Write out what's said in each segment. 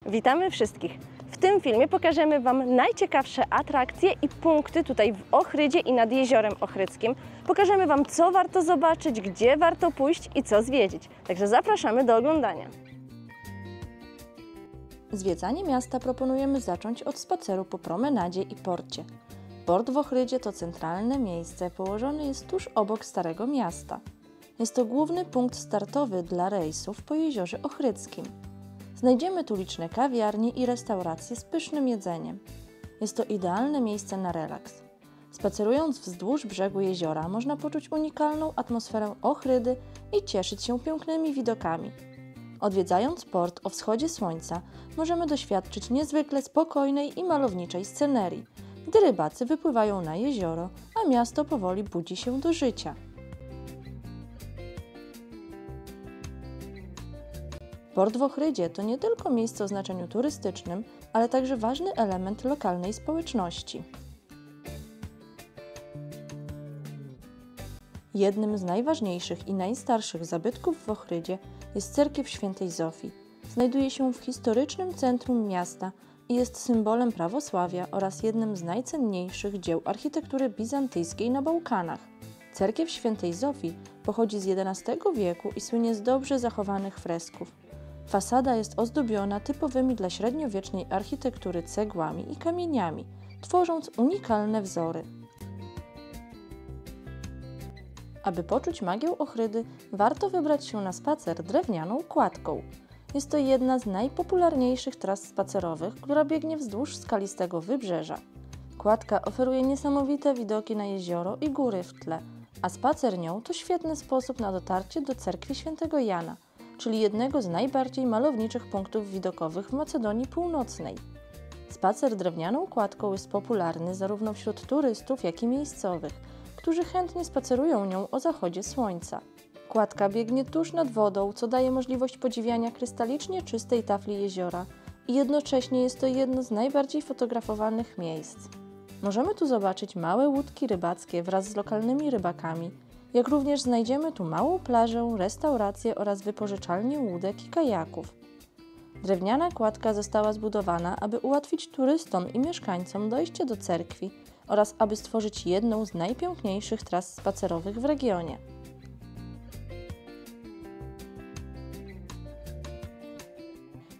Witamy wszystkich! W tym filmie pokażemy Wam najciekawsze atrakcje i punkty tutaj w Ochrydzie i nad Jeziorem Ochrydzkim. Pokażemy Wam, co warto zobaczyć, gdzie warto pójść i co zwiedzić. Także zapraszamy do oglądania. Zwiedzanie miasta proponujemy zacząć od spaceru po promenadzie i porcie. Port w Ochrydzie to centralne miejsce, położone jest tuż obok Starego Miasta. Jest to główny punkt startowy dla rejsów po Jeziorze Ochrydzkim. Znajdziemy tu liczne kawiarnie i restauracje z pysznym jedzeniem. Jest to idealne miejsce na relaks. Spacerując wzdłuż brzegu jeziora można poczuć unikalną atmosferę Ochrydy i cieszyć się pięknymi widokami. Odwiedzając port o wschodzie słońca możemy doświadczyć niezwykle spokojnej i malowniczej scenerii, gdy rybacy wypływają na jezioro, a miasto powoli budzi się do życia. Port w Ochrydzie to nie tylko miejsce o znaczeniu turystycznym, ale także ważny element lokalnej społeczności. Jednym z najważniejszych i najstarszych zabytków w Ochrydzie jest cerkiew Świętej Zofii. Znajduje się w historycznym centrum miasta i jest symbolem prawosławia oraz jednym z najcenniejszych dzieł architektury bizantyjskiej na Bałkanach. Cerkiew Świętej Zofii pochodzi z XI wieku i słynie z dobrze zachowanych fresków. Fasada jest ozdobiona typowymi dla średniowiecznej architektury cegłami i kamieniami, tworząc unikalne wzory. Aby poczuć magię Ochrydy, warto wybrać się na spacer drewnianą kładką. Jest to jedna z najpopularniejszych tras spacerowych, która biegnie wzdłuż skalistego wybrzeża. Kładka oferuje niesamowite widoki na jezioro i góry w tle, a spacer nią to świetny sposób na dotarcie do cerkwi Świętego Jana, czyli jednego z najbardziej malowniczych punktów widokowych w Macedonii Północnej. Spacer drewnianą kładką jest popularny zarówno wśród turystów, jak i miejscowych, którzy chętnie spacerują nią o zachodzie słońca. Kładka biegnie tuż nad wodą, co daje możliwość podziwiania krystalicznie czystej tafli jeziora i jednocześnie jest to jedno z najbardziej fotografowanych miejsc. Możemy tu zobaczyć małe łódki rybackie wraz z lokalnymi rybakami, jak również znajdziemy tu małą plażę, restaurację oraz wypożyczalnię łódek i kajaków. Drewniana kładka została zbudowana, aby ułatwić turystom i mieszkańcom dojście do cerkwi oraz aby stworzyć jedną z najpiękniejszych tras spacerowych w regionie.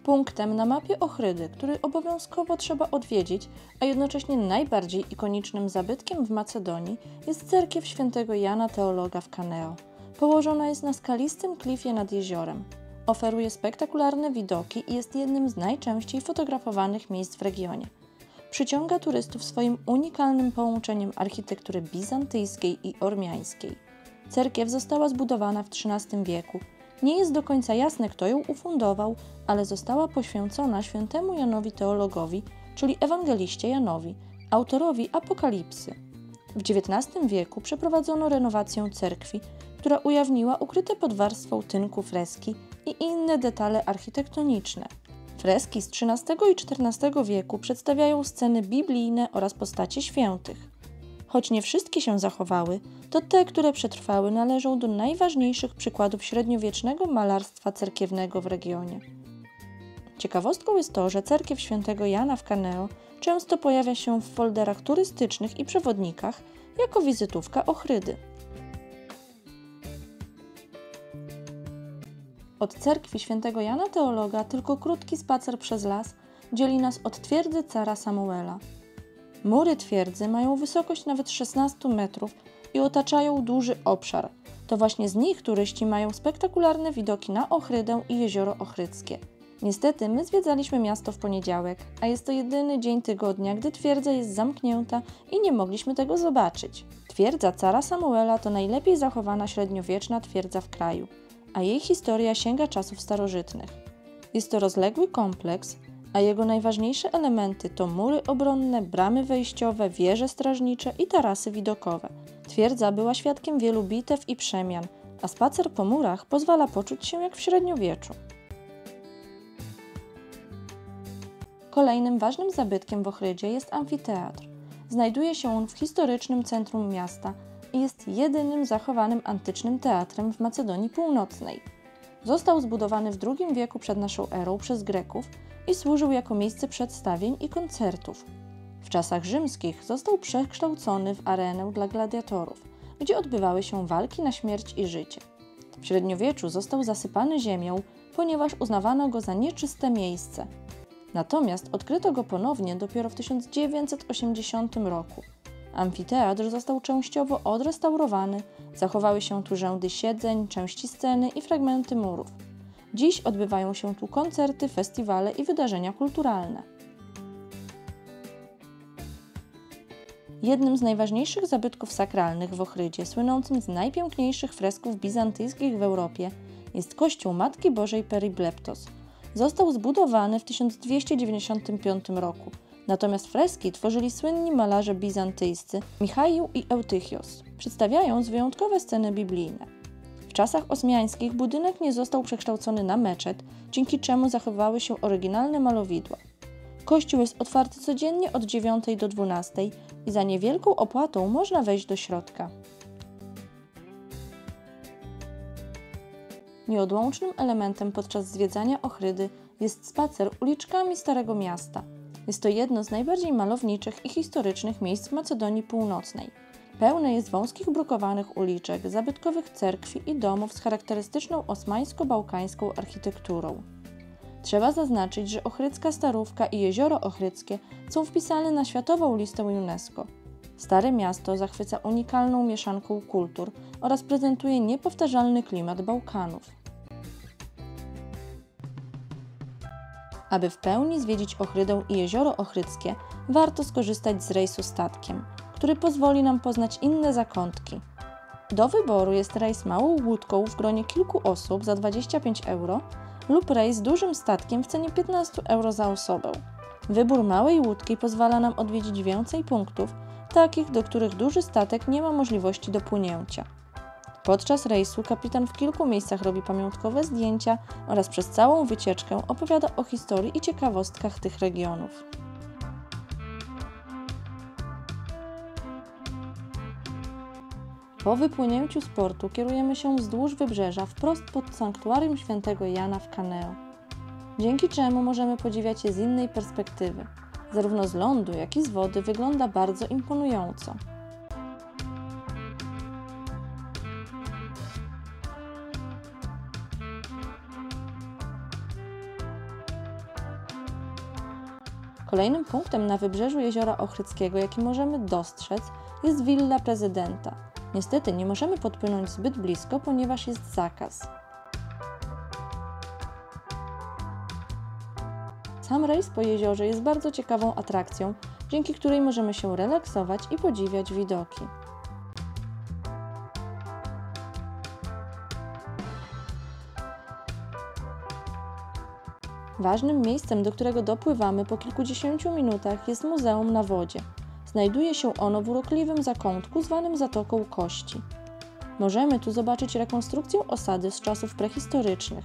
Punktem na mapie Ochrydy, który obowiązkowo trzeba odwiedzić, a jednocześnie najbardziej ikonicznym zabytkiem w Macedonii, jest cerkiew Świętego Jana Teologa w Kaneo. Położona jest na skalistym klifie nad jeziorem. Oferuje spektakularne widoki i jest jednym z najczęściej fotografowanych miejsc w regionie. Przyciąga turystów swoim unikalnym połączeniem architektury bizantyjskiej i ormiańskiej. Cerkiew została zbudowana w XIII wieku. Nie jest do końca jasne, kto ją ufundował, ale została poświęcona świętemu Janowi Teologowi, czyli ewangeliście Janowi, autorowi Apokalipsy. W XIX wieku przeprowadzono renowację cerkwi, która ujawniła ukryte pod warstwą tynku freski i inne detale architektoniczne. Freski z XIII i XIV wieku przedstawiają sceny biblijne oraz postacie świętych. Choć nie wszystkie się zachowały, to te, które przetrwały, należą do najważniejszych przykładów średniowiecznego malarstwa cerkiewnego w regionie. Ciekawostką jest to, że cerkiew Świętego Jana w Kaneo często pojawia się w folderach turystycznych i przewodnikach jako wizytówka Ochrydy. Od cerkwi Świętego Jana Teologa tylko krótki spacer przez las dzieli nas od twierdzy cara Samuela. Mury twierdzy mają wysokość nawet 16 metrów i otaczają duży obszar. To właśnie z nich turyści mają spektakularne widoki na Ochrydę i Jezioro Ochrydzkie. Niestety my zwiedzaliśmy miasto w poniedziałek, a jest to jedyny dzień tygodnia, gdy twierdza jest zamknięta i nie mogliśmy tego zobaczyć. Twierdza cara Samuela to najlepiej zachowana średniowieczna twierdza w kraju, a jej historia sięga czasów starożytnych. Jest to rozległy kompleks, a jego najważniejsze elementy to mury obronne, bramy wejściowe, wieże strażnicze i tarasy widokowe. Twierdza była świadkiem wielu bitew i przemian, a spacer po murach pozwala poczuć się jak w średniowieczu. Kolejnym ważnym zabytkiem w Ochrydzie jest amfiteatr. Znajduje się on w historycznym centrum miasta i jest jedynym zachowanym antycznym teatrem w Macedonii Północnej. Został zbudowany w II wieku przed naszą erą przez Greków i służył jako miejsce przedstawień i koncertów. W czasach rzymskich został przekształcony w arenę dla gladiatorów, gdzie odbywały się walki na śmierć i życie. W średniowieczu został zasypany ziemią, ponieważ uznawano go za nieczyste miejsce. Natomiast odkryto go ponownie dopiero w 1980 roku. Amfiteatr został częściowo odrestaurowany, zachowały się tu rzędy siedzeń, części sceny i fragmenty murów. Dziś odbywają się tu koncerty, festiwale i wydarzenia kulturalne. Jednym z najważniejszych zabytków sakralnych w Ochrydzie, słynącym z najpiękniejszych fresków bizantyjskich w Europie, jest kościół Matki Bożej Peribleptos. Został zbudowany w 1295 roku, natomiast freski tworzyli słynni malarze bizantyjscy Michaił i Eutychios, przedstawiając wyjątkowe sceny biblijne. W czasach osmiańskich budynek nie został przekształcony na meczet, dzięki czemu zachowały się oryginalne malowidła. Kościół jest otwarty codziennie od 9 do 12 i za niewielką opłatą można wejść do środka. Nieodłącznym elementem podczas zwiedzania Ochrydy jest spacer uliczkami Starego Miasta. Jest to jedno z najbardziej malowniczych i historycznych miejsc w Macedonii Północnej. Pełne jest wąskich brukowanych uliczek, zabytkowych cerkwi i domów z charakterystyczną osmańsko-bałkańską architekturą. Trzeba zaznaczyć, że Ochrydzka Starówka i Jezioro Ochrydzkie są wpisane na Światową Listę UNESCO. Stare miasto zachwyca unikalną mieszanką kultur oraz prezentuje niepowtarzalny klimat Bałkanów. Aby w pełni zwiedzić Ochrydę i Jezioro Ochrydzkie, warto skorzystać z rejsu statkiem, który pozwoli nam poznać inne zakątki. Do wyboru jest rejs małą łódką w gronie kilku osób za 25 € lub rejs dużym statkiem w cenie 15 € za osobę. Wybór małej łódki pozwala nam odwiedzić więcej punktów, takich, do których duży statek nie ma możliwości dopłynięcia. Podczas rejsu kapitan w kilku miejscach robi pamiątkowe zdjęcia oraz przez całą wycieczkę opowiada o historii i ciekawostkach tych regionów. Po wypłynięciu z portu kierujemy się wzdłuż wybrzeża wprost pod sanktuarium świętego Jana w Kaneo, dzięki czemu możemy podziwiać je z innej perspektywy. Zarówno z lądu, jak i z wody wygląda bardzo imponująco. Kolejnym punktem na wybrzeżu Jeziora Ochrydzkiego, jaki możemy dostrzec, jest Willa Prezydenta. Niestety nie możemy podpłynąć zbyt blisko, ponieważ jest zakaz. Sam rejs po jeziorze jest bardzo ciekawą atrakcją, dzięki której możemy się relaksować i podziwiać widoki. Ważnym miejscem, do którego dopływamy po kilkudziesięciu minutach, jest Muzeum na Wodzie. Znajduje się ono w urokliwym zakątku zwanym Zatoką Kości. Możemy tu zobaczyć rekonstrukcję osady z czasów prehistorycznych.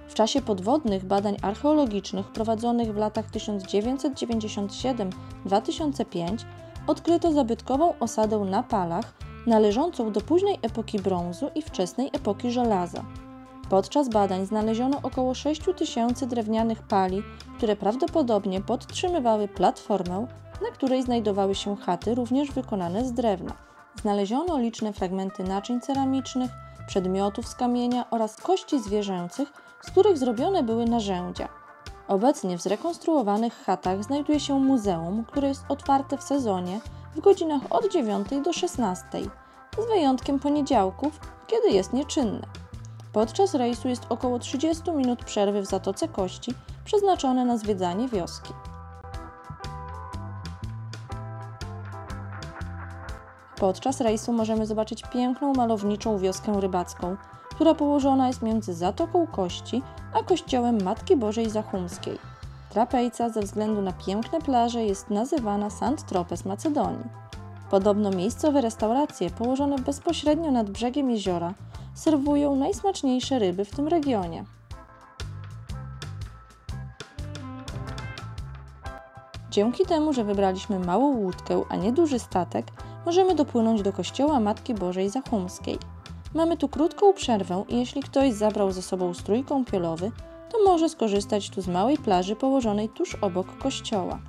W czasie podwodnych badań archeologicznych prowadzonych w latach 1997-2005 odkryto zabytkową osadę na Palach należącą do późnej epoki brązu i wczesnej epoki żelaza. Podczas badań znaleziono około 6000 drewnianych pali, które prawdopodobnie podtrzymywały platformę, na której znajdowały się chaty również wykonane z drewna. Znaleziono liczne fragmenty naczyń ceramicznych, przedmiotów z kamienia oraz kości zwierzęcych, z których zrobione były narzędzia. Obecnie w zrekonstruowanych chatach znajduje się muzeum, które jest otwarte w sezonie w godzinach od 9 do 16, z wyjątkiem poniedziałków, kiedy jest nieczynne. Podczas rejsu jest około 30 minut przerwy w Zatoce Kości, przeznaczone na zwiedzanie wioski. Podczas rejsu możemy zobaczyć piękną, malowniczą wioskę rybacką, która położona jest między Zatoką Kości a kościołem Matki Bożej Zachumskiej. Trapejca ze względu na piękne plaże jest nazywana Sant Tropez Macedonii. Podobno miejscowe restauracje położone bezpośrednio nad brzegiem jeziora serwują najsmaczniejsze ryby w tym regionie. Dzięki temu, że wybraliśmy małą łódkę, a nie duży statek, możemy dopłynąć do kościoła Matki Bożej Zachumskiej. Mamy tu krótką przerwę i jeśli ktoś zabrał ze sobą strój kąpielowy, to może skorzystać tu z małej plaży położonej tuż obok kościoła.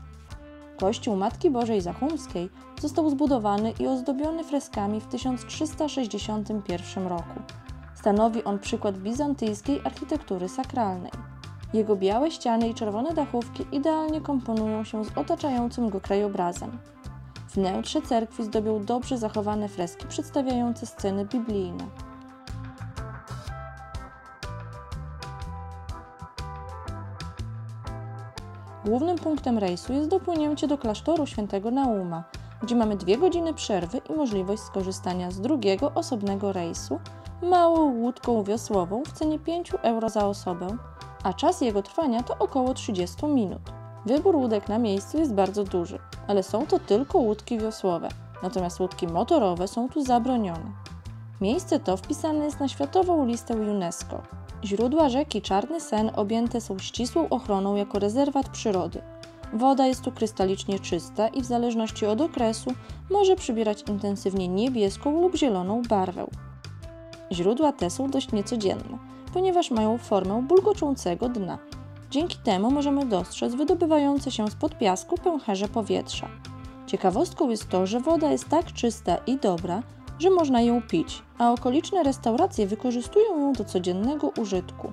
Kościół Matki Bożej Zachumskiej został zbudowany i ozdobiony freskami w 1361 roku. Stanowi on przykład bizantyjskiej architektury sakralnej. Jego białe ściany i czerwone dachówki idealnie komponują się z otaczającym go krajobrazem. Wnętrze cerkwi zdobią dobrze zachowane freski przedstawiające sceny biblijne. Głównym punktem rejsu jest dopłynięcie do klasztoru Świętego Nauma, gdzie mamy 2 godziny przerwy i możliwość skorzystania z drugiego osobnego rejsu małą łódką wiosłową w cenie 5 euro za osobę, a czas jego trwania to około 30 minut. Wybór łódek na miejscu jest bardzo duży, ale są to tylko łódki wiosłowe, natomiast łódki motorowe są tu zabronione. Miejsce to wpisane jest na Światową Listę UNESCO. Źródła rzeki Czarny Sen objęte są ścisłą ochroną jako rezerwat przyrody. Woda jest tu krystalicznie czysta i w zależności od okresu może przybierać intensywnie niebieską lub zieloną barwę. Źródła te są dość niecodzienne, ponieważ mają formę bulgoczącego dna. Dzięki temu możemy dostrzec wydobywające się spod piasku pęcherze powietrza. Ciekawostką jest to, że woda jest tak czysta i dobra, że można ją pić, a okoliczne restauracje wykorzystują ją do codziennego użytku.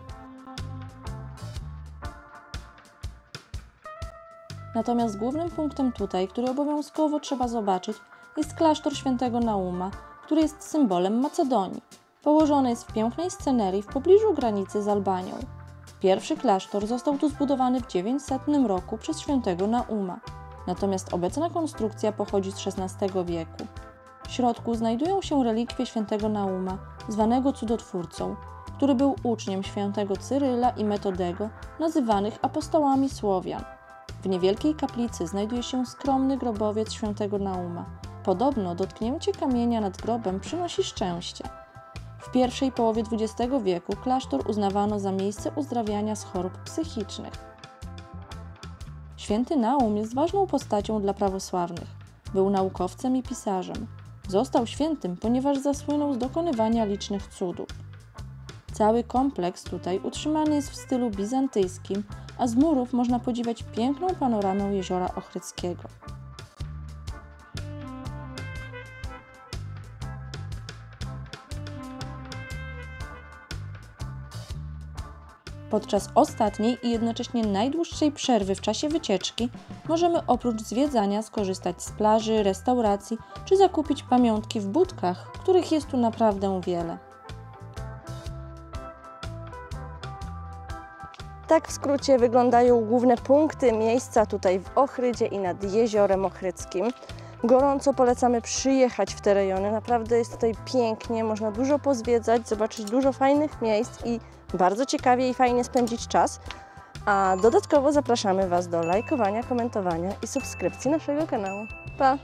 Natomiast głównym punktem tutaj, który obowiązkowo trzeba zobaczyć, jest klasztor Świętego Nauma, który jest symbolem Macedonii. Położony jest w pięknej scenerii w pobliżu granicy z Albanią. Pierwszy klasztor został tu zbudowany w 900 roku przez Świętego Nauma, natomiast obecna konstrukcja pochodzi z XVI wieku. W środku znajdują się relikwie Świętego Nauma, zwanego cudotwórcą, który był uczniem Świętego Cyryla i Metodego, nazywanych apostołami Słowian. W niewielkiej kaplicy znajduje się skromny grobowiec Świętego Nauma. Podobno dotknięcie kamienia nad grobem przynosi szczęście. W pierwszej połowie XX wieku klasztor uznawano za miejsce uzdrawiania z chorób psychicznych. Święty Naum jest ważną postacią dla prawosławnych. Był naukowcem i pisarzem. Został świętym, ponieważ zasłynął z dokonywania licznych cudów. Cały kompleks tutaj utrzymany jest w stylu bizantyjskim, a z murów można podziwiać piękną panoramę Jeziora Ochrydzkiego. Podczas ostatniej i jednocześnie najdłuższej przerwy w czasie wycieczki możemy oprócz zwiedzania skorzystać z plaży, restauracji czy zakupić pamiątki w budkach, których jest tu naprawdę wiele. Tak w skrócie wyglądają główne punkty miejsca tutaj w Ochrydzie i nad Jeziorem Ochrydzkim. Gorąco polecamy przyjechać w te rejony, naprawdę jest tutaj pięknie, można dużo pozwiedzać, zobaczyć dużo fajnych miejsc i bardzo ciekawie i fajnie spędzić czas. A dodatkowo zapraszamy Was do lajkowania, komentowania i subskrypcji naszego kanału. Pa!